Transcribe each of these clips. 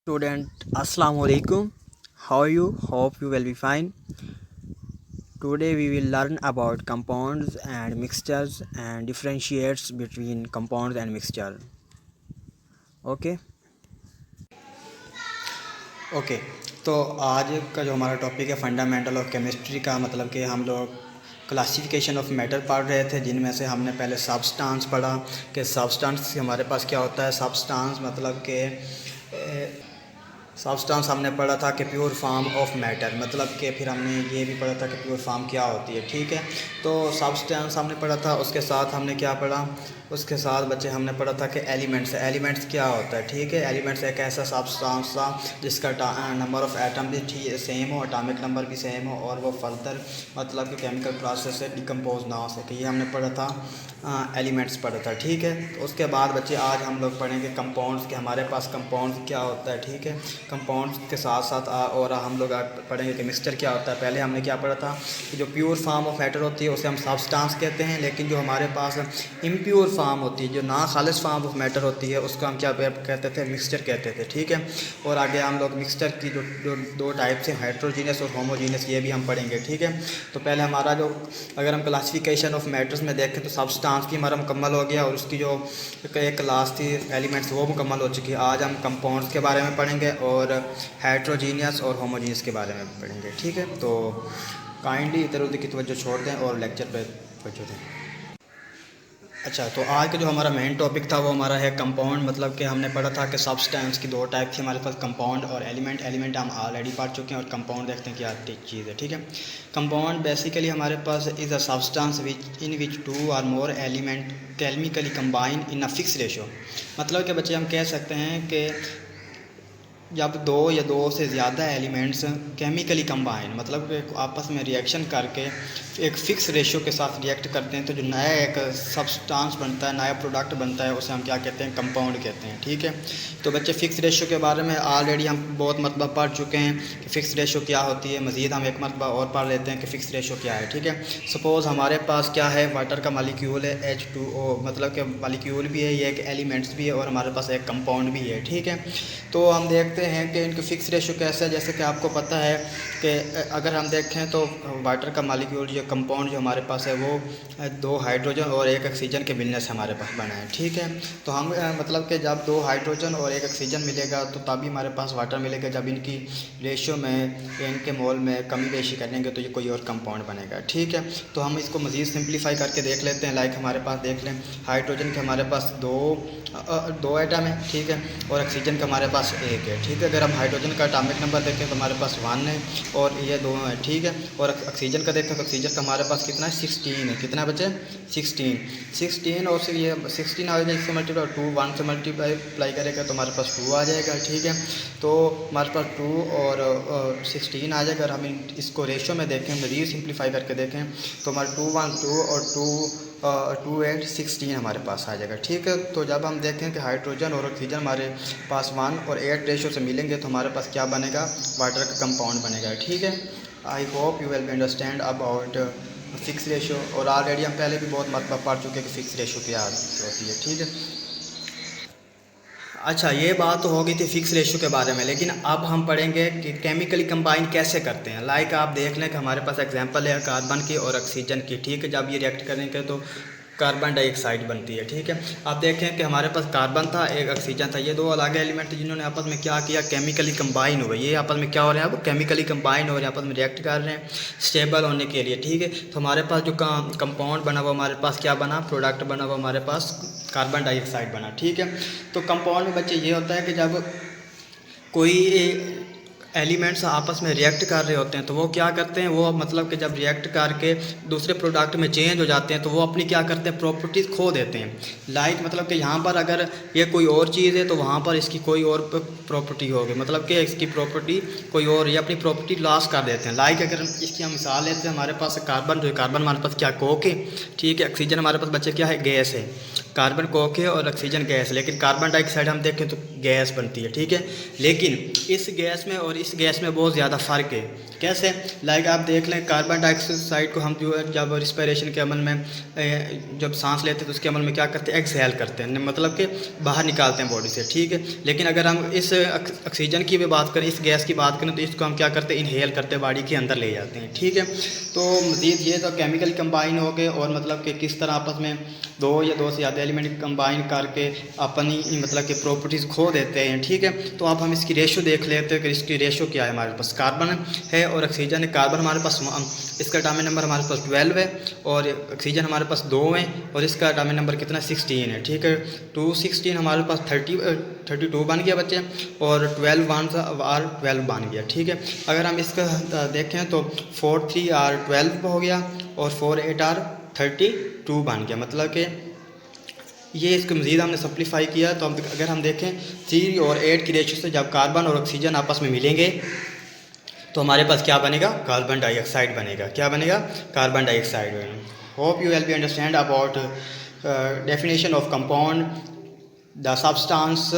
Student, Assalamu alaikum. How are you? Hope you will be fine. Today we will learn about compounds and mixtures and differentiates between compounds and mixture. Okay. Okay तो आज का जो हमारा topic है fundamental of chemistry का मतलब कि हम लोग क्लासिफिकेशन ऑफ मैटर पढ़ रहे थे, जिनमें से हमने पहले सब्सटेंस पढ़ा कि सब्सटेंस हमारे पास क्या होता है। सब्सटेंस मतलब कि सब्सटेंस हमने पढ़ा था कि प्योर फॉर्म ऑफ मैटर, मतलब कि फिर हमने ये भी पढ़ा था कि प्योर फॉर्म क्या होती है। ठीक है, तो सब्सटेंस हमने पढ़ा था। उसके साथ हमने क्या पढ़ा, उसके साथ बच्चे हमने पढ़ा था कि एलिमेंट्स क्या होता है। ठीक है, एलिमेंट्स एक ऐसा सब्सटेंस था जिसका नंबर ऑफ एटम भी सेम हो, एटॉमिक नंबर भी सेम हो और वो फर्दर मतलब कि केमिकल प्रोसेस से डिकम्पोज ना हो सके। ये हमने पढ़ा था, एलिमेंट्स पढ़ा था। ठीक है, तो उसके बाद बच्चे आज हम लोग पढ़ेंगे कंपाउंड्स के हमारे पास कंपाउंड्स क्या होता है। ठीक है, कंपाउंड्स के साथ साथ और हम लोग पढ़ेंगे कि मिक्सचर क्या होता है। पहले हमने क्या पढ़ा था कि जो प्योर फॉर्म ऑफ मैटर होती है उसे हम सब्सटेंस कहते हैं, लेकिन जो हमारे पास इम्प्योर फॉर्म होती है, जो ना खालिस फॉर्म ऑफ मैटर होती है, उसको हम क्या कहते थे, मिक्सचर कहते थे। ठीक है, और आगे हम लोग मिक्सचर की जो दो टाइप्स हैं, हेट्रोजीनियस और होमोजीनियस, ये भी हम पढ़ेंगे। ठीक है, तो पहले हमारा जो अगर हम क्लासिफिकेशन ऑफ मैटर्स में देखें तो सब्सटेंस की हमारा मुकम्मल हो गया और उसकी जो एक क्लास थी एलिमेंट्स वो मुकम्मल हो चुकी है। आज हम कंपाउंड्स के बारे में पढ़ेंगे और हेट्रोजीनियस और होमोजीनियस के बारे में पढ़ेंगे। ठीक है, तो काइंडली इधर उधर की तवज्जो छोड़ दें और लेक्चर पे तवज्जो दें। अच्छा, तो आज का जो हमारा मेन टॉपिक था वो हमारा है कंपाउंड। मतलब कि हमने पढ़ा था कि सब्सटेंस की दो टाइप थी हमारे पास, कंपाउंड और एलिमेंट हम ऑलरेडी पढ़ चुके हैं, और कंपाउंड देखते हैं क्या चीज़ है। ठीक है, कंपाउंड बेसिकली हमारे पास is a substance in which two or more element chemically combine in a fixed ratio. मतलब कि बच्चे हम कह सकते हैं कि जब दो या दो से ज़्यादा एलिमेंट्स केमिकली कंबाइन मतलब कि आपस में रिएक्शन करके एक फ़िक्स रेशियो के साथ रिएक्ट करते हैं, तो जो नया एक सब्सटेंस बनता है, नया प्रोडक्ट बनता है, उसे हम क्या कहते हैं, कंपाउंड कहते हैं। ठीक है, तो बच्चे फ़िक्स रेशियो के बारे में ऑलरेडी हम बहुत मरतबा पढ़ चुके हैं कि फ़िक्स रेशियो क्या होती है। मज़ीद हम एक मरतबा और पढ़ लेते हैं कि फ़िक्स रेशियो क्या है। ठीक है, सपोज़ हमारे पास क्या है, वाटर का मालिक्यूल है H2O, मतलब कि मालिक्यूल भी है, ये एक एलिमेंट्स भी है और हमारे पास एक कंपाउंड भी है। ठीक है, तो हम देखते हैं कि इनकी फ़िक्स रेशियो कैसा है। जैसे कि आपको पता है कि अगर हम देखें तो वाटर का मालिक्यूल जो कंपाउंड जो हमारे पास है वो दो हाइड्रोजन और एक ऑक्सीजन के मिलने से हमारे पास बना है। ठीक है, तो हम मतलब कि जब दो हाइड्रोजन और एक ऑक्सीजन मिलेगा तो तभी हमारे पास वाटर मिलेगा। जब इनकी रेशियो में इनके मोल में कमी बेशी करेंगे तो ये कोई और कंपाउंड बनेगा। ठीक है, तो हम इसको मज़ीद सिंप्लीफाई करके देख लेते हैं। लाइक हमारे पास देख लें, हाइड्रोजन के हमारे पास दो एटम है। ठीक है, और ऑक्सीजन का हमारे पास एक है। ठीक है, अगर हम हाइड्रोजन का एटॉमिक नंबर देखें तो हमारे पास 1 है और ये दोनों है। ठीक है, और ऑक्सीजन का देखें तो ऑक्सीजन का हमारे पास कितना है, 16 है। कितना बचे, 16 और फिर ये 16 आ जाएगा, इससे मल्टीप्लाई 2 1 से मल्टीप्लाई करेगा तो हमारे पास 2 आ जाएगा। ठीक है, तो हमारे पास 2 और 16 आ जाएगा। अगर हम इसको रेशियो में देखें, मज़ीद सिंप्लीफाई करके देखें तो हमारे 2 1 2 और 2 8 16 हमारे पास आ जाएगा। ठीक है, तो जब हम देखें कि हाइड्रोजन और ऑक्सीजन हमारे पास 1 और 8 रेशो से मिलेंगे तो हमारे पास क्या बनेगा, वाटर का कंपाउंड बनेगा। ठीक है, I hope you will understand about fix ratio, और ऑलरेडी हम पहले भी बहुत मरतबा पढ़ चुके हैं कि फ़िक्स रेशो क्या होती है। ठीक है, अच्छा, ये बात तो हो गई थी फ़िक्स रेशियो के बारे में, लेकिन अब हम पढ़ेंगे कि केमिकली कंबाइन कैसे करते हैं। लाइक आप देख लें कि हमारे पास एग्जांपल है कार्बन की और ऑक्सीजन की। ठीक है, जब ये रिएक्ट करेंगे तो कार्बन डाइऑक्साइड बनती है। ठीक है, आप देखें कि हमारे पास कार्बन था, एक ऑक्सीजन था, ये दो अलग एलिमेंट थे जिन्होंने आपस में क्या किया, केमिकली कंबाइन हुए। ये आपस में क्या हो रहे हैं, अब केमिकली कंबाइन हो रहे हैं, आपस में रिएक्ट कर रहे हैं स्टेबल होने के लिए। ठीक है, तो हमारे पास जो कंपाउंड बना हुआ हमारे पास क्या बना, प्रोडक्ट बना हुआ हमारे पास कार्बन डाइऑक्साइड बना। ठीक है, तो कंपाउंड में बच्चे ये होता है कि जब कोई एलिमेंट्स आपस में रिएक्ट कर रहे होते हैं तो वो क्या करते हैं, वो मतलब कि जब रिएक्ट करके दूसरे प्रोडक्ट में चेंज हो जाते हैं तो वो अपनी क्या करते हैं, प्रॉपर्टीज़ खो देते हैं। लाइक मतलब कि यहाँ पर अगर ये कोई और चीज़ है तो वहाँ पर इसकी कोई और प्रॉपर्टी होगी, मतलब कि इसकी प्रॉपर्टी कोई और, ये अपनी प्रॉपर्टी लॉस कर देते हैं। लाइक अगर इसकी हम मिसाल लेते हैं, हमारे पास कार्बन जो है, कार्बन हमारे पास क्या कोक है। ठीक है, ऑक्सीजन हमारे पास बच्चे क्या है, गैस है। कार्बन कोक है और ऑक्सीजन गैस, लेकिन कार्बन डाइऑक्साइड हम देखें तो गैस बनती है, ठीक है। लेकिन इस गैस में और इस गैस में बहुत ज़्यादा फ़र्क है। कैसे? लाइक आप देख लें, कार्बन डाइऑक्साइड को हम जो है जब रिस्पिरेशन के अमल में जब सांस लेते हैं तो उसके अमल में क्या करते हैं, एक्सहेल करते हैं, मतलब कि बाहर निकालते हैं बॉडी से, ठीक है। लेकिन अगर हम इस ऑक्सीजन की भी बात करें, इस गैस की बात करें, तो इसको हम क्या करते हैं, इनहेल करते हैं, बॉडी के अंदर ले जाते हैं, ठीक है। तो मज़ीद ये तो केमिकल कंबाइन हो गए, और मतलब कि किस तरह आपस में दो या दो से ज़्यादा एलिमेंट कंबाइन करके अपनी मतलब कि प्रॉपर्टीज़ खो देते हैं, ठीक है। तो अब हम इसकी रेशो देख लेते हैं कि इसकी रेशो क्या है। हमारे पास कार्बन है और ऑक्सीजन है। कार्बन हमारे पास, इसका एटॉमिक नंबर हमारे पास 12 है, और ऑक्सीजन हमारे पास 2 है, और इसका एटॉमिक नंबर कितना 16 है, ठीक है। 216 हमारे पास 32 बन गया बच्चे, और 12 1 आर 12 बन गया, ठीक है। अगर हम इसका देखें तो 4 3 आर 12 हो गया, और 4 8 आर 32 बन गया, मतलब कि ये इसको मज़ीद हमने सिंप्लीफाई किया। तो अगर हम देखें 3 और 8 की रेशो से जब कार्बन और ऑक्सीजन आपस में मिलेंगे तो हमारे पास क्या बनेगा, कार्बन डाइऑक्साइड बनेगा। क्या बनेगा, कार्बन डाइऑक्साइड बनेगा। Hope you will be understand about definition of compound, the substance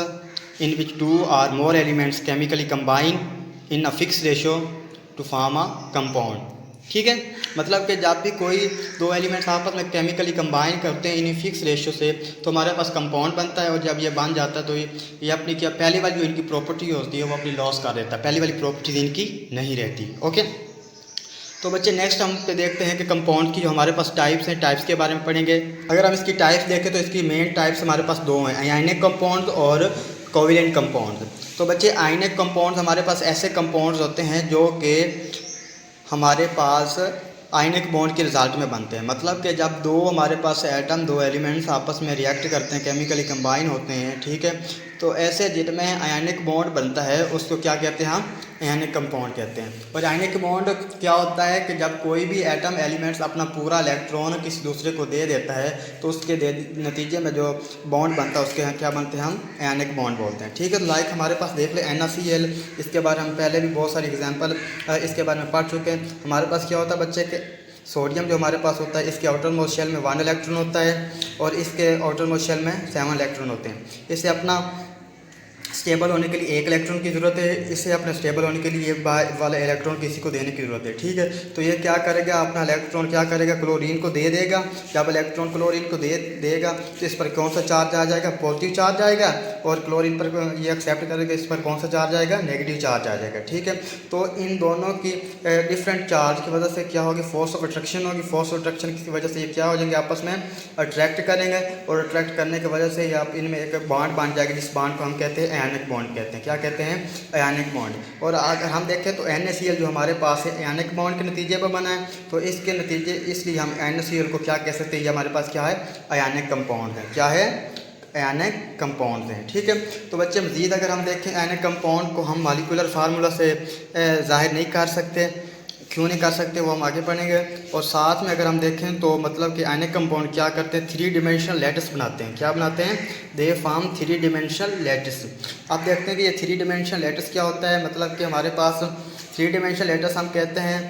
in which 2 or more elements chemically combine in a fixed ratio to form a compound, ठीक है। मतलब कि जब भी कोई दो एलिमेंट्स आपस में केमिकली कंबाइन करते हैं इन फिक्स रेशो से तो हमारे पास कंपाउंड बनता है, और जब ये बन जाता है तो ये अपनी क्या पहली वाली जो इनकी प्रॉपर्टी होती है वो अपनी लॉस कर देता है, पहली वाली प्रॉपर्टीज इनकी नहीं रहती। ओके, तो बच्चे नेक्स्ट हम पे देखते हैं कि कंपाउंड की जो हमारे पास टाइप्स हैं, टाइप्स के बारे में पढ़ेंगे। अगर हम इसकी टाइप्स देखें तो इसकी मेन टाइप्स हमारे पास दो हैं, आयनिक कंपाउंड और कोवेलेंट कंपाउंड। तो बच्चे आयनिक कंपाउंड हमारे पास ऐसे कंपाउंड्स होते हैं जो कि हमारे पास आयनिक बॉन्ड के रिजल्ट में बनते हैं। मतलब कि जब दो हमारे पास एटम, दो एलिमेंट्स आपस में रिएक्ट करते हैं, केमिकली कंबाइन होते हैं, ठीक है, तो ऐसे जिनमें आयनिक बॉन्ड बनता है उसको क्या कहते हैं, हम आयनिक कंपाउंड कहते हैं। और आयनिक बॉन्ड क्या होता है कि जब कोई भी एटम एलिमेंट्स अपना पूरा इलेक्ट्रॉन किसी दूसरे को दे देता है तो उसके नतीजे में जो बॉन्ड बनता है उसके यहाँ क्या बनते हैं, हम आयनिक बॉन्ड बोलते हैं, ठीक है। तो लाइक हमारे पास देख ले NaCl, इसके बारे में हम पहले भी बहुत सारी एग्जाम्पल इसके बारे में पढ़ चुके हैं। हमारे पास क्या होता है बच्चे के, सोडियम जो हमारे पास होता है इसके आउटर मोस्ट शेल में 1 इलेक्ट्रॉन होता है, और इसके आउटर मोस्ट शेल में 7 इलेक्ट्रॉन होते हैं। इसे अपना स्टेबल होने के लिए 1 इलेक्ट्रॉन की ज़रूरत है, इसे अपने स्टेबल होने के लिए वाला इलेक्ट्रॉन किसी को देने की ज़रूरत है, ठीक है। तो ये क्या करेगा, अपना इलेक्ट्रॉन क्या करेगा, क्लोरीन को दे देगा। जब इलेक्ट्रॉन क्लोरीन को दे देगा तो इस पर कौन सा चार्ज आ जाएगा, पॉजिटिव चार्ज आएगा, और क्लोरीन पर ये एक्सेप्ट करेगा, इस पर कौन सा चार्ज आएगा, नेगेटिव चार्ज आ जाएगा, ठीक है। तो इन दोनों की डिफरेंट चार्ज की वजह से क्या होगी, फोर्स ऑफ अट्रैक्शन होगी। फोर्स ऑफ अट्रैक्शन की वजह से ये क्या हो जाएंगे, आपस में अट्रैक्ट करेंगे, और अट्रैक्ट करने की वजह से आप इनमें एक बॉन्ड बन जाएगी, जिस बॉन्ड को हम कहते हैं आयनिक बॉन्ड कहते हैं। क्या कहते हैं, आयनिक बॉन्ड। और अगर हम देखें तो NaCl जो हमारे पास है आयनिक बॉन्ड के नतीजे पर बना है, तो इसके नतीजे इसलिए हम NaCl को क्या कह सकते हैं, ये हमारे पास क्या है, आयनिक कंपाउंड है। क्या है, आयनिक कंपाउंड हैं, ठीक है। तो बच्चे मज़ीद अगर हम देखें आयनिक कंपाउंड को हम मॉलिक्यूलर फार्मूला से ज़ाहिर नहीं कर सकते, क्यों नहीं कर सकते वो हम आगे पढ़ेंगे। और साथ में अगर हम देखें तो मतलब कि आयनिक कंपाउंड क्या करते हैं, 3 डिमेंशनल लैटिस बनाते हैं। क्या बनाते हैं, दे फॉर्म 3 डिमेंशनल लैटिस। आप देखते हैं कि ये 3 डिमेंशनल लैटिस क्या होता है, मतलब कि हमारे पास 3 डिमेंशनल लैटिस हम कहते हैं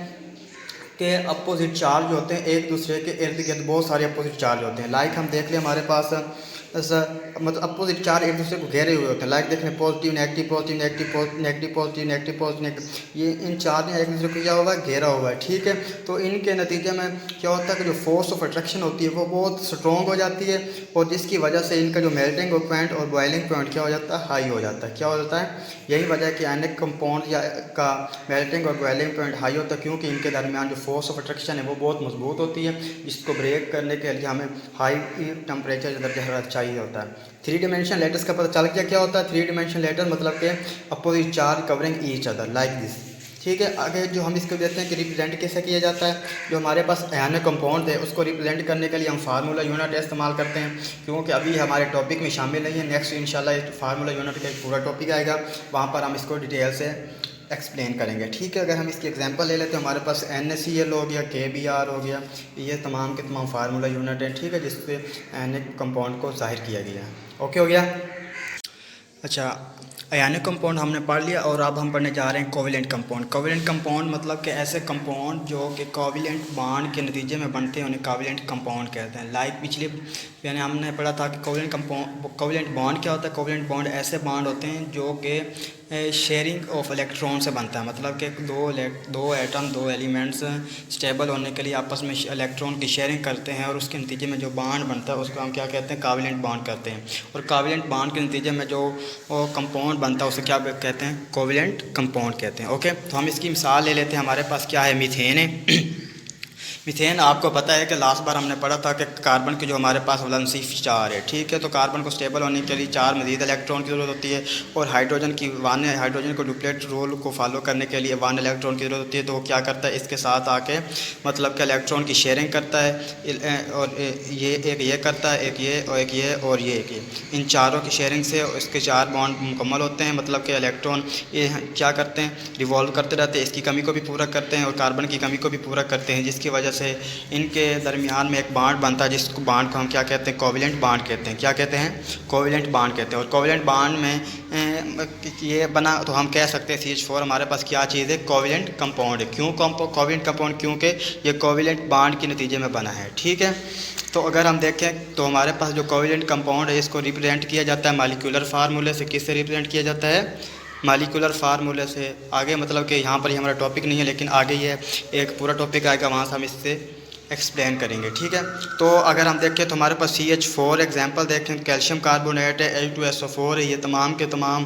कि अपोजिट चार्ज होते हैं एक दूसरे के इर्द गिर्द, बहुत सारे अपोजिट चार्ज होते हैं। लाइक हम देख लें हमारे पास मतलब अपोजिट चार्ज एक दूसरे को घेरे हुए होते हैं। लाइक देख लें positive negative, positive negative, negative positive, negative positive negative, ये इन चार्ज ने एक दूसरे को क्या हुआ, घेरा हुआ है, ठीक है। तो इनके नतीजे में क्या होता है कि जो फोर्स ऑफ अट्रैक्शन होती है वो बहुत स्ट्रॉन्ग हो जाती है, और जिसकी वजह से इनका जो मेल्टिंग पॉइंट और बॉइलिंग पॉइंट क्या हो जाता है, हाई हो जाता है। क्या हो जाता है, यही वजह है कि आयनिक कंपाउंड या का मेल्टिंग और बॉइलिंग पॉइंट हाई होता है, क्योंकि इनके दरमियान जो फोर्स ऑफ अट्रैक्शन है वो बहुत मजबूत होती है, जिसको ब्रेक करने के लिए हमें हाई टेम्परेचर दर्जा हरारत चाहिए होता है। 3 डिमेंशनल लेटर्स का पता चल गया क्या होता है। 3 डिमेंशनल लेटर मतलब कि opposite charge covering each other like this, ठीक है। आगे जो हम इसको देखते हैं कि रिप्रेजेंट कैसे किया जाता है, जो हमारे पास आयनिक कंपाउंड है उसको रिप्रेजेंट करने के लिए हम फार्मूला यूनिट इस्तेमाल करते हैं, क्योंकि अभी हमारे टॉपिक में शामिल नहीं है। नेक्स्ट इंशाल्लाह इस फार्मूला यूनिट का पूरा टॉपिक आएगा, वहाँ पर हम इसको डिटेल से एक्सप्लेन करेंगे, ठीक है। अगर हम इसकी एग्जांपल ले लेते हैं, हमारे पास NaCl हो गया, KBr हो गया, ये तमाम के तमाम फार्मूला यूनिट हैं, ठीक है, जिससे आयनिक कंपाउंड को जाहिर किया गया है। ओके हो गया। अच्छा, आयनिक कंपाउंड हमने पढ़ लिया और अब हम पढ़ने जा रहे हैं कोवेलेंट कंपाउंड। कोवेलेंट कंपाउंड मतलब कि ऐसे कंपाउंड जो कि कोवेलेंट बॉन्ड के नतीजे में बनते हैं उन्हें कोवेलेंट कंपाउंड कहते हैं। लाइक पिछले यानी हमने पढ़ा था कि कोवेलेंट बॉन्ड क्या होता है। कोवेलेंट बॉन्ड ऐसे बॉन्ड होते हैं जो कि शेयरिंग ऑफ इलेक्ट्रॉन से बनता है, मतलब कि दो एटम दो एलिमेंट्स स्टेबल होने के लिए आपस में इलेक्ट्रॉन की शेयरिंग करते हैं और उसके नतीजे में जो बॉन्ड बनता है उसको हम क्या कहते हैं, कोवेलेंट बॉन्ड कहते हैं। और कोवेलेंट बॉन्ड के नतीजे में जो कंपाउंड बनता है उसे क्या कहते हैं, कोवेलेंट कंपाउंड कहते हैं। ओके, तो हम इसकी मिसाल ले लेते हैं। हमारे पास क्या है, मीथेन है। मीथेन आपको पता है कि लास्ट बार हमने पढ़ा था कि कार्बन की जो हमारे पास वैलेंसी 4 है, ठीक है। तो कार्बन को स्टेबल होने के लिए 4 मज़ीद इलेक्ट्रॉन की ज़रूरत होती है और हाइड्रोजन को डुप्लेट रोल को फॉलो करने के लिए 1 इलेक्ट्रॉन की ज़रूरत होती है। तो वो क्या करता है, इसके साथ आके मतलब कि इलेक्ट्रॉन की शेयरिंग करता है और ये करता है, एक ये और एक ये और ये एक ये। इन चारों की शेयरिंग से इसके 4 बॉन्ड मुकम्मल होते हैं, मतलब कि इलेक्ट्रॉन ये क्या करते हैं, रिवॉल्व करते रहते हैं, इसकी कमी को भी पूरा करते हैं और कार्बन की कमी को भी पूरा करते हैं, जिसकी वजह से इनके दरमियान में एक बॉन्ड बनता है जिसको बॉन्ड को हम क्या कहते हैं, कोवेलेंट बॉन्ड कहते हैं। क्या कहते हैं, कोवेलेंट बॉन्ड कहते हैं। और कोवेलेंट बॉन्ड में ये बना तो हम कह सकते हैं CH4 हमारे पास क्या चीज़ है, कोवेलेंट कंपाउंड है। क्यों कोवेलेंट कंपाउंड, क्योंकि ये कोवेलेंट बॉन्ड के नतीजे में बना है, ठीक है। तो अगर हम देखें तो हमारे पास जो कोवेलेंट कंपाउंड है इसको रिप्रेजेंट किया जाता है मॉलिक्यूलर फार्मूले से। किससे रिप्रेजेंट किया जाता है, मॉलिक्यूलर फार्मूले से। आगे मतलब कि यहाँ पर ही हमारा टॉपिक नहीं है, लेकिन आगे ये एक पूरा टॉपिक आएगा, वहाँ से हम इससे एक्सप्लेन करेंगे, ठीक है। तो अगर हम देखें तो हमारे पास CH4 एग्जांपल देखें, कैल्शियम कार्बोनेट है, H2SO4 है, ये तमाम के तमाम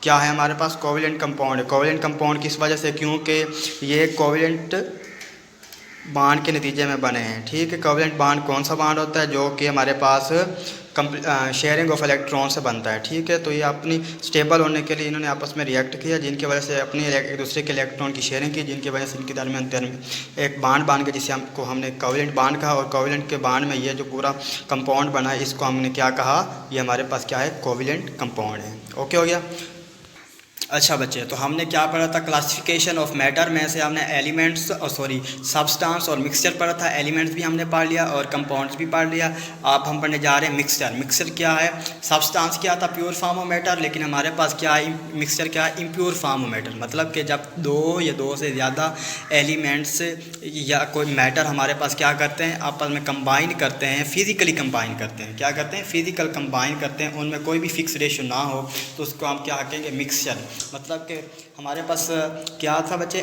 क्या है हमारे पास, कोवेलेंट कंपाउंड है। कोवेलेंट कंपाउंड किस वजह से, क्योंकि ये कोवेलेंट बॉन्ड के नतीजे में बने हैं, ठीक है। कोवेलेंट बॉन्ड कौन सा बॉन्ड होता है, जो कि हमारे पास शेयरिंग ऑफ इलेक्ट्रॉन से बनता है, ठीक है। तो ये अपनी स्टेबल होने के लिए इन्होंने आपस में रिएक्ट किया, जिनकी वजह से अपनी एक दूसरे के इलेक्ट्रॉन की शेयरिंग की, जिनकी वजह से इनके दरमियान एक बॉन्ड बन गया जिसे हमने कोवेलेंट बॉन्ड कहा। और कोवेलेंट के बॉन्ड में ये जो पूरा कंपाउंड बना है इसको हमने क्या कहा, ये हमारे पास क्या है, कोवेलेंट कंपाउंड है। ओके हो गया। अच्छा बच्चे, तो हमने क्या पढ़ा था, क्लासिफिकेशन ऑफ मैटर में से हमने एलिमेंट्स और सब्सटेंस और मिक्सचर पढ़ा था। एलिमेंट्स भी हमने पढ़ लिया और कंपाउंड्स भी पढ़ लिया। अब हम पढ़ने जा रहे हैं मिक्सचर। मिक्सचर क्या है, सब्सटेंस क्या था, प्योर फॉर्म ऑफ मैटर, लेकिन हमारे पास क्या है, मिक्सचर क्या है, इम्प्योर फॉर्म ऑफ मैटर। मतलब कि जब दो या दो से ज़्यादा एलिमेंट्स या कोई मैटर हमारे पास क्या करते हैं, आपस में कंबाइन करते हैं, फिज़िकली कंबाइन करते हैं। क्या करते हैं, फिज़िकल कंबाइन करते हैं, उनमें कोई भी फिक्स रेशो ना हो, तो उसको हम क्या कहेंगे, मिक्सचर। मतलब कि हमारे पास क्या था बच्चे,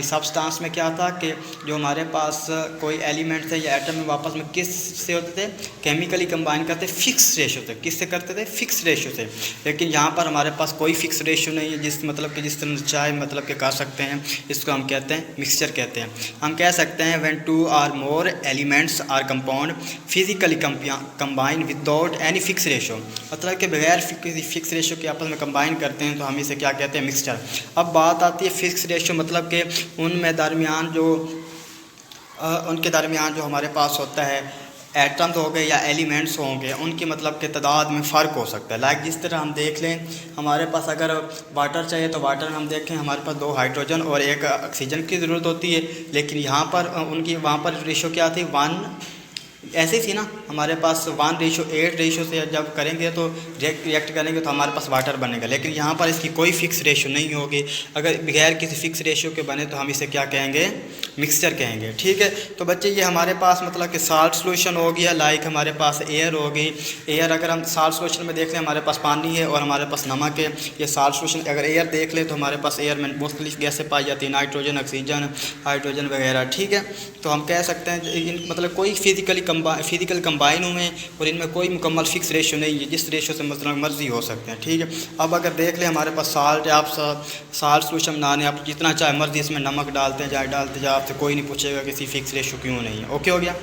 सब्सटेंस में क्या था कि जो हमारे पास कोई एलिमेंट थे या एटम में वापस में किस से होते थे, केमिकली कंबाइन करते फिक्स रेशो से। किससे करते थे, फिक्स रेशो से। लेकिन यहाँ पर हमारे पास कोई फिक्स रेशो नहीं है, जिस तरह चाहे मतलब कि कर सकते हैं, इसको हम कहते हैं मिक्सचर कहते हैं। हम कह सकते हैं when 2 or more elements are compound physically combine without any fix ratio. मतलब कि बगैर किसी फिक्स रेशो के आपस में कंबाइन करते हैं, तो हम इसे क्या कहते हैं, मिक्सचर। अब बात आती है फिक्स रेशो, मतलब कि उनके दरमियान जो हमारे पास होता है एटम्स हो गए या एलिमेंट्स होंगे, उनकी मतलब के तादाद में फ़र्क हो सकता है। लाइक जिस तरह हम देख लें, हमारे पास अगर वाटर चाहिए तो वाटर में हम देखें हमारे पास 2 हाइड्रोजन और 1 ऑक्सीजन की ज़रूरत होती है, लेकिन यहाँ पर उनकी वहाँ पर रेशो क्या थी, 1 ऐसे ही थी ना। हमारे पास 1:8 रेशो से जब करेंगे तो रिएक्ट करेंगे तो हमारे पास वाटर बनेगा, लेकिन यहाँ पर इसकी कोई फिक्स रेशो नहीं होगी। अगर बगैर किसी फिक्स रेशो के बने तो हम इसे क्या कहेंगे, मिक्सचर कहेंगे, ठीक है। तो बच्चे ये हमारे पास मतलब कि साल्ट सोल्यूशन हो गया, लाइक हमारे पास एयर हो गई। एयर अगर हम साल्ट सोल्यूशन में देख लें, हमारे पास पानी है और हमारे पास नमक है। ये साल्ट सोल्यूशन अगर एयर देख लें तो हमारे पास एयर में मुख्तलिफ गैसें पाई जाती हैं, नाइट्रोजन, ऑक्सीजन, हाइड्रोजन वगैरह, ठीक है। तो हम कह सकते हैं इन मतलब कोई फिजिकल कंबाइन हुए और इनमें कोई मुकम्मल फिक्स रेशो नहीं है, जिस रेशो से मतलब मर्जी हो सकते हैं, ठीक है। अब अगर देख लें हमारे पास साल्ट है, आप साल्ट सोल्यूशन बनाने आप जितना चाहे मर्जी इसमें नमक डालते हैं, डालते जाए, आपसे कोई नहीं पूछेगा किसी फिक्स रेशो क्यों नहीं है। ओके हो गया।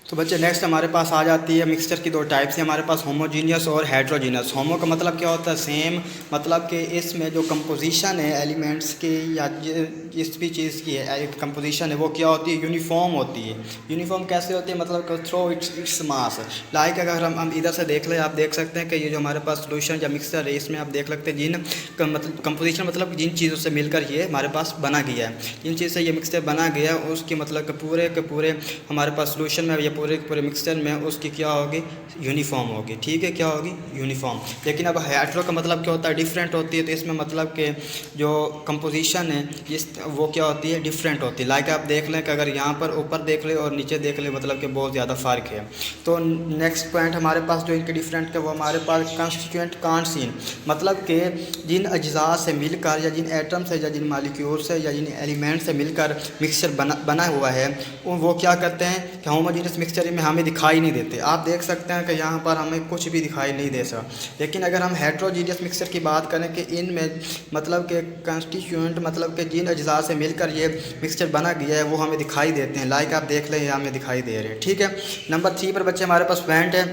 तो बच्चे नेक्स्ट हमारे पास आ जाती है मिक्सचर की 2 टाइप्स है हमारे पास, होमोजीनियस और हेट्रोजीनियस। होमो का मतलब क्या होता है, सेम, मतलब कि इसमें जो कंपोजिशन है एलिमेंट्स की या जिस भी चीज़ की है कंपोजिशन है वो क्या होती है, यूनिफॉर्म होती है। यूनिफॉर्म कैसे होती है, मतलब थ्रो इट्स मास। लाइक अगर हम इधर से देख लें, आप देख सकते हैं कि ये जो हमारे पास सोल्यूशन या मिक्सचर है, इसमें आप देख सकते हैं जिन मतलब कंपोजिशन मतलब जिन चीज़ों से मिलकर ये हमारे पास बना गया है, जिन चीज़ से ये मिक्सचर बना गया है, उसकी मतलब के पूरे हमारे पास सोल्यूशन में ये पूरे पूरे मिक्सचर में उसकी क्या होगी, यूनिफॉर्म होगी। ठीक है, क्या होगी, यूनिफॉर्म। लेकिन अब हेट्रो का मतलब क्या होता है, डिफरेंट होती है। तो इसमें मतलब कि जो कंपोजिशन है इस वो क्या होती है, डिफरेंट होती है। लाइक आप देख लें कि अगर यहाँ पर ऊपर देख ले और नीचे देख ले, मतलब कि बहुत ज़्यादा फ़र्क है। तो नेक्स्ट पॉइंट हमारे पास जो इनके डिफरेंट है वो हमारे पास कंस्टिट्यूएंट कांट सीन, मतलब कि जिन अज्जा से मिलकर या जिन एटम से या जिन मालिक्यूल से या जिन एलिमेंट से मिलकर मिक्सचर बना हुआ है, वो क्या करते हैं कि होमोजेनियस मिक्सचर में हमें दिखाई नहीं देते। आप देख सकते हैं कि यहाँ पर हमें कुछ भी दिखाई नहीं दे सकता। लेकिन अगर हम हेट्रोजीनियस मिक्सचर की बात करें कि इनमें मतलब कि कंस्टिट्यूएंट मतलब कि जिन अज्जा से मिलकर ये मिक्सचर बना गया है वो हमें दिखाई देते हैं। लाइक आप देख लें, ये हमें दिखाई दे रहे हैं। ठीक है, नंबर 3 पर बच्चे हमारे पास पॉइंट है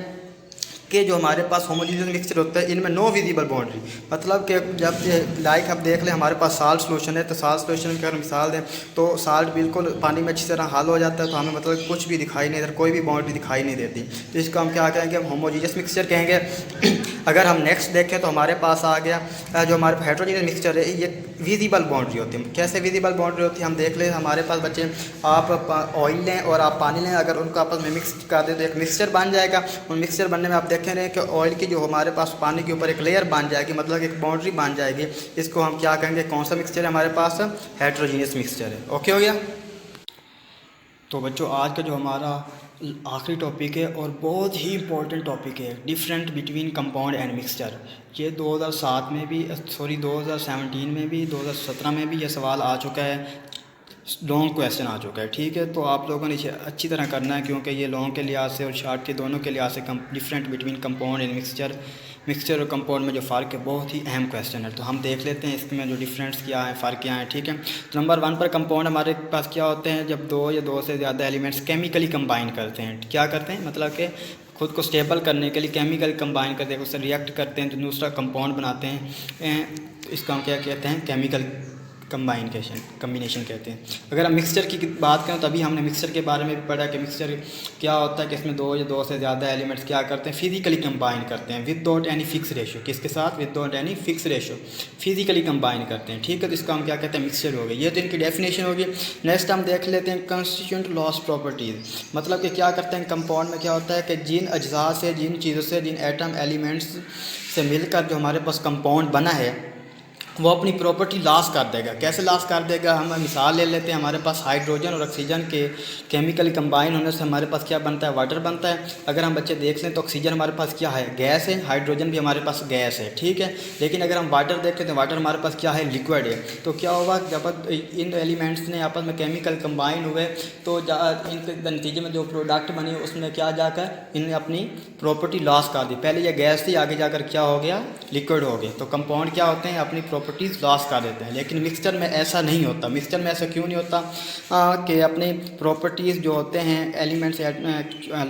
कि जो हमारे पास होमोजेनियस मिक्सचर होता है इनमें नो विजिबल बाउंड्री, मतलब कि जब लाइक आप देख लें हमारे पास साल्ट सोल्यूशन है, तो साल्ट सोल्यूशन की अगर मिसाल दें तो साल्ट बिल्कुल पानी में अच्छी तरह हल हो जाता है, तो हमें मतलब कुछ भी दिखाई नहीं देता, कोई भी बाउंड्री दिखाई नहीं देती। तो इसको हम क्या कहेंगे, हम होमोजेनियस मिक्सचर कहेंगे। अगर हम नेक्स्ट देखें तो हमारे पास आ गया जो हमारे हेट्रोजेनियस मिक्सचर है, ये विजिबल बाउंड्री होती है। कैसे विजिबल बाउंड्री होती है, हम देख लें हमारे पास बच्चे आप ऑयल लें और आप पानी लें, अगर उनको आपस में मिक्स कर दें तो एक मिक्सचर बन जाएगा। और मिक्सचर बनने में आप देखें रहे कि ऑयल की जो हमारे पास पानी के ऊपर एक लेयर बन जाएगी, मतलब एक बाउंड्री बन जाएगी। इसको हम क्या कहेंगे, कौन सा मिक्सचर है हमारे पास, हेट्रोजीनियस मिक्सचर है। ओके हो गया। तो बच्चों आज का जो हमारा आखिरी टॉपिक है और बहुत ही इंपॉर्टेंट टॉपिक है, different between compound and mixture. ये 2007 में भी 2017 में भी 2017 में भी ये सवाल आ चुका है, लॉन्ग क्वेश्चन आ चुका है। ठीक है, तो आप लोगों ने इसे अच्छी तरह करना है, क्योंकि ये लॉन्ग के लिहाज से और शार्ट के दोनों के लिहाज से different between compound and mixture और कंपाउंड में जो फ़र्क है बहुत ही अहम क्वेश्चन है। तो हम देख लेते हैं इसमें जो डिफरेंस क्या है, फ़र्क क्या है। ठीक है, तो नंबर 1 पर कंपाउंड हमारे पास क्या होते हैं, जब दो या दो से ज़्यादा एलिमेंट्स केमिकली कंबाइन करते हैं। क्या करते हैं, मतलब कि खुद को स्टेबल करने के लिए केमिकल कंबाइन करते हैं, उससे रिएक्ट करते हैं तो दूसरा कंपाउंड बनाते हैं। इसका हम क्या कहते हैं, केमिकल कम्बिनेशन कहते हैं। अगर हम मिक्सचर की बात करें तो अभी हमने मिक्सचर के बारे में भी पढ़ा कि मिक्सचर क्या होता है कि इसमें दो या दो से ज़्यादा एलिमेंट्स क्या करते हैं, फिजिकली कंबाइन करते हैं विदाउट एनी फिक्स रेशो। किसके साथ, without any fix ratio, physically combine करते हैं। ठीक है, तो इसका हम क्या कहते हैं, मिक्सचर हो गया। ये तो इनकी डेफिनेशन होगी। नेक्स्ट हम देख लेते हैं कंस्टिट्यूएंट लॉस प्रॉपर्टीज़, मतलब कि क्या करते हैं कंपाउंड में क्या होता है कि जिन अज्जा से, जिन चीज़ों से, जिन एटम एलिमेंट्स से मिलकर जो हमारे पास कंपाउंड बना है वो अपनी प्रॉपर्टी लॉस कर देगा। कैसे लॉस कर देगा, हम मिसाल ले लेते हैं। हमारे पास हाइड्रोजन और ऑक्सीजन के केमिकली कंबाइन होने से हमारे पास क्या बनता है, वाटर बनता है। अगर हम बच्चे देख लें तो ऑक्सीजन हमारे पास क्या है, गैस है, हाइड्रोजन भी हमारे पास गैस है। ठीक है, लेकिन अगर हम वाटर देख लें तो वाटर हमारे पास क्या है, लिक्विड है। तो क्या होगा, जब इन एलिमेंट्स ने आपस में केमिकल कंबाइन हुए तो इनके नतीजे में जो प्रोडक्ट बने उसमें क्या जाकर इनने अपनी प्रॉपर्टी लॉस कर दी। पहले ये गैस थी, आगे जाकर क्या हो गया, लिक्विड हो गए। तो कंपाउंड क्या होते हैं, अपनी प्रॉपर्टीज़ लॉस कर देते हैं। लेकिन मिक्सचर में ऐसा नहीं होता। मिक्सचर में ऐसा क्यों नहीं होता कि अपनी प्रॉपर्टीज़ जो होते हैं एलिमेंट्स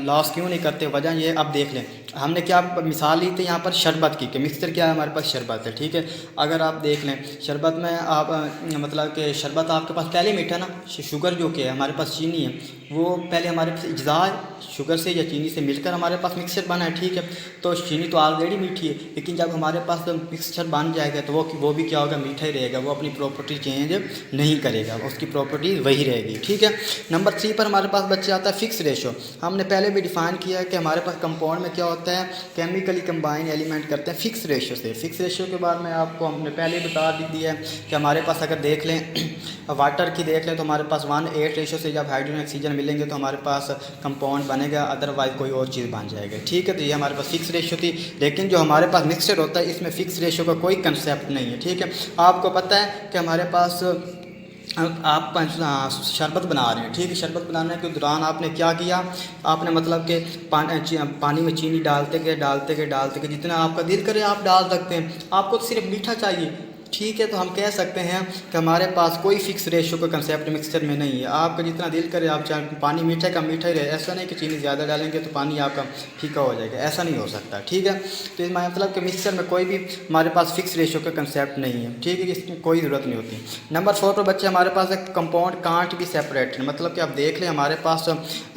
लॉस क्यों नहीं करते, वजह ये अब देख लें। हमने क्या मिसाल ली थी यहाँ पर शरबत की, कि मिक्सचर क्या है, हमारे पास शरबत है। ठीक है, अगर आप देख लें शरबत में आप मतलब कि शरबत आपके पास पहले मीठा ना, शुगर जो कि है हमारे पास चीनी है, वो पहले हमारे पास अज्जा शुगर से या चीनी से मिलकर हमारे पास मिक्सचर बना है। ठीक है, तो चीनी तो ऑलरेडी मीठी है, लेकिन जब हमारे पास मिक्सचर बन जाएगा तो वो भी क्या होगा, मीठा ही रहेगा। वो अपनी प्रॉपर्टी चेंज नहीं करेगा, उसकी प्रॉपर्टी वही रहेगी। ठीक है, नंबर 3 पर हमारे पास बच्चे आता है फिक्स रेशो। हमने पहले भी डिफाइन किया है कि हमारे पास कंपाउंड में क्या होता है, केमिकली कंबाइन एलिमेंट करते हैं फिक्स रेशो से। फिक्स रेशो के बाद में आपको हमने पहले बता दिया है कि हमारे पास अगर देख लें वाटर की देख लें तो हमारे पास 1:8 रेशो से जब हाइड्रोजन ऑक्सीजन मिलेंगे तो हमारे पास कंपाउंड बनेगा, अदरवाइज कोई और चीज़ बन जाएगा। ठीक है, तो ये हमारे पास फिक्स रेशो थी। लेकिन जो हमारे पास मिक्सचर होता है इसमें फ़िक्स रेशो का कोई कंसेप्ट नहीं है। ठीक है, आपको पता है कि हमारे पास आप शरबत बना रहे हैं। ठीक है, शरबत बनाने के दौरान आपने क्या किया, आपने मतलब कि पानी में चीनी डालते गए जितना आपका दिल करे आप डाल सकते हैं। आपको तो सिर्फ मीठा चाहिए। ठीक है, तो हम कह सकते हैं कि हमारे पास कोई फिक्स रेशो का कंसेप्ट मिक्सचर में नहीं है। आपका जितना दिल करे आप चाहे पानी मीठा का मीठा ही रहे, ऐसा नहीं कि चीनी ज़्यादा डालेंगे तो पानी आपका फीका हो जाएगा, ऐसा नहीं हो सकता। ठीक है, तो इस मतलब कि मिक्सचर में कोई भी हमारे पास फिक्स रेशो का कंसेप्ट नहीं है। ठीक है, इसमें कोई ज़रूरत नहीं होती। नंबर 4 पर बच्चे हमारे पास एक कंपाउंड कांट भी सेपरेट, मतलब कि आप देख लें हमारे पास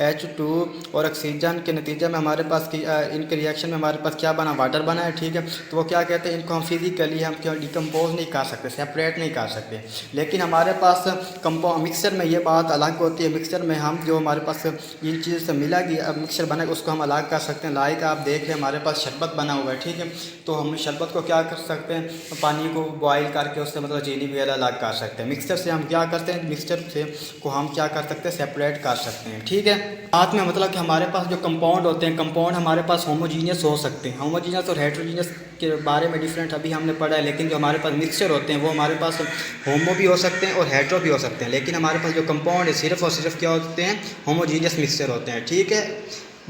H2 और ऑक्सीजन के नतीजे में हमारे पास इनके रिएक्शन में हमारे पास क्या बना, वाटर बना है। ठीक है, तो वो क्या कहते हैं, इनको हम फिजिकली हम क्यों डिकम्पोज नहीं कर सकते, सेपरेट नहीं कर सकते। लेकिन हमारे पास कंपाउंड मिक्सचर में ये बात अलग होती है। मिक्सचर में हम जो हमारे पास इन चीज़ से मिला कि अब मिक्सचर बना उसको हम अलग कर सकते हैं। लाइक आप देख रहे हैं हमारे पास शरबत बना हुआ है, ठीक है, तो हम शरबत को क्या कर सकते हैं, पानी को बॉयल करके उससे मतलब चीनी वगैरह अलग कर सकते हैं। मिक्सचर से हम क्या करते हैं, मिक्सचर से को हम क्या कर सकते हैं, सेपरेट कर सकते हैं, ठीक है। साथ में मतलब कि हमारे पास जो कंपाउंड होते हैं, कंपाउंड हमारे पास होमोजीनियस हो सकते हैं। होमोजीनियस और हेट्रोजीनियस के बारे में डिफरेंट अभी हमने पढ़ा है। लेकिन जो हमारे पास मिक्सचर होते हैं वो हमारे पास होमो भी हो सकते हैं और हेट्रो भी हो सकते हैं। लेकिन हमारे पास जो कंपाउंड है सिर्फ और सिर्फ क्या होते हैं, होमोजीनियस मिक्सचर होते हैं, ठीक है।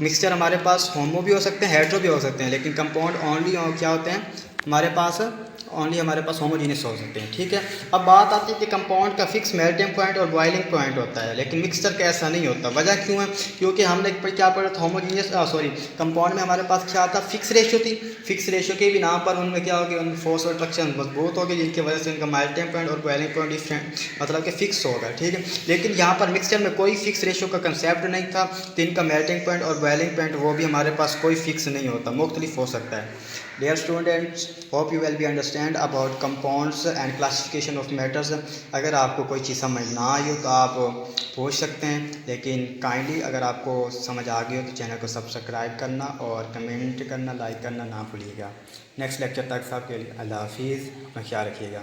मिक्सचर हमारे पास होमो भी हो सकते हैं, हेट्रो भी हो सकते हैं, लेकिन कंपाउंड ओनली क्या होते हैं हमारे पास, ओनली हमारे पास होमोजीनियस हो सकते हैं, ठीक है। अब बात आती है कि कंपाउंड का फिक्स मेल्टिंग पॉइंट और बॉइलिंग पॉइंट होता है, लेकिन मिक्सचर का ऐसा नहीं होता। वजह क्यों है, क्योंकि हमने क्या पढ़ा था, होमोजीनियस कंपाउंड में हमारे पास क्या था, फिक्स रेशियो थी। फिक्स रेशियो के भी नाम पर उनमें क्या होगी, उनमें फोर्स और ट्रैक्शन मजबूत होगी, जिसकी वजह से उनका मेल्टिंग पॉइंट और बॉइलिंग पॉइंट डिफरेंट मतलब कि फिक्स होगा, ठीक है। लेकिन यहाँ पर मिक्सचर में कोई फिक्स रेशियो का कंसेप्ट नहीं था, तो इनका मेल्टिंग पॉइंट और बॉइलिंग पॉइंट वो भी हमारे पास कोई फिक्स नहीं होता, मुख्तलिफ हो सकता है। Dear students, hope you will be understand about compounds and classification of matters। अगर आपको कोई चीज़ समझ ना आई हो तो आप पूछ सकते हैं, लेकिन काइंडली अगर आपको समझ आ गई हो तो चैनल को सब्सक्राइब करना और कमेंट करना, लाइक करना ना भूलिएगा। नेक्स्ट लेक्चर तक सबके लिए अल्लाह हाफिज़, अपना ख्याल रखिएगा।